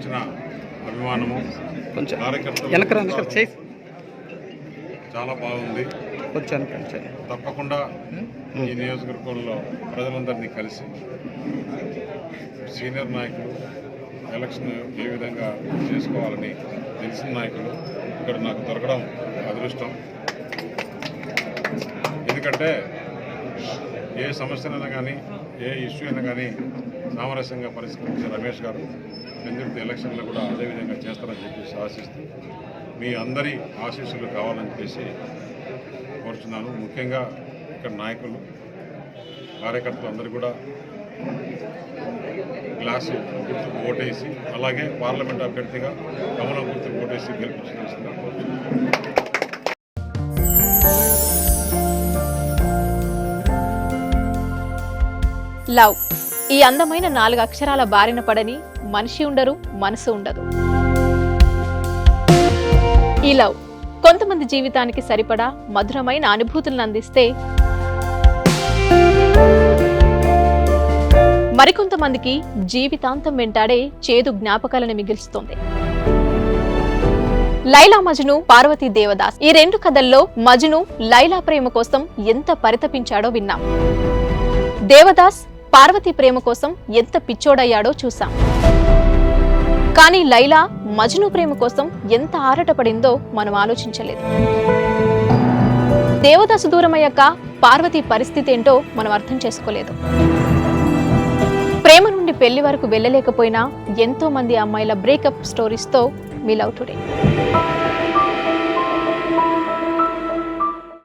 చూపించిన అభిమానము చాలా బాగుంది. తప్పకుండా ఈ నియోజకవర్గంలో ప్రజలందరినీ కలిసి సీనియర్ నాయకులు ఎలక్షన్ ఏ విధంగా చేసుకోవాలని తెలిసిన నాయకులు ఇక్కడ నాకు దొరకడం అదృష్టం. ఎందుకంటే ఏ సమస్యనైనా కానీ ఏ ఇష్యూ అయినా కానీ సామరస్యంగా పరిష్కరించే రమేష్ గారు ఎందుకంటే ఎలక్షన్లో కూడా అదేవిధంగా చేస్తారని చెప్పేసి ఆశిస్తూ మీ అందరి ఆశీస్సులు కావాలని చెప్పేసి కోరుచున్నాను. ముఖ్యంగా ఇక్కడ నాయకులు కార్యకర్తలు అందరూ కూడా గ్లాసు గుర్తుకు ఓటేసి అలాగే పార్లమెంట్ అభ్యర్థిగా కమలం గుర్తుకు ఓటేసి గెలిపించాల్సిందిగా కోరుచున్నాను. లవ్ ఈ అందమైన 4 అక్షరాల బారిన పడని మనిషి ఉండరు, మనసు ఉండదు. ఈ లవ్ కొంతమంది జీవితానికి సరిపడా మధురమైన అనుభూతులను అందిస్తే మరికొంతమందికి జీవితాంతం వెంటాడే చేదు జ్ఞాపకాలను మిగిల్స్తుంది. లైలా మజ్ను, పార్వతీ దేవదాస్ ఈ 2 కథల్లో మజ్ను లైలా ప్రేమ కోసం ఎంత పరితపించాడో విన్నాం. దేవదాస్ పార్వతి ప్రేమ కోసం ఎంత పిచ్చోడయ్యాడో చూసాం. కానీ లైలా మజ్ను ప్రేమ కోసం ఎంత ఆరాటపడిందో మనం ఆలోచించలేదు. దేవదాసు దూరమయ్యాక పార్వతి పరిస్థితి ఏంటో మనం అర్థం చేసుకోలేదు. ప్రేమ నుండి పెళ్లి వరకు వెళ్ళలేకపోయినా ఎంతో మంది అమ్మాయిల బ్రేకప్ స్టోరీస్తో మీ లవ్ టుడే.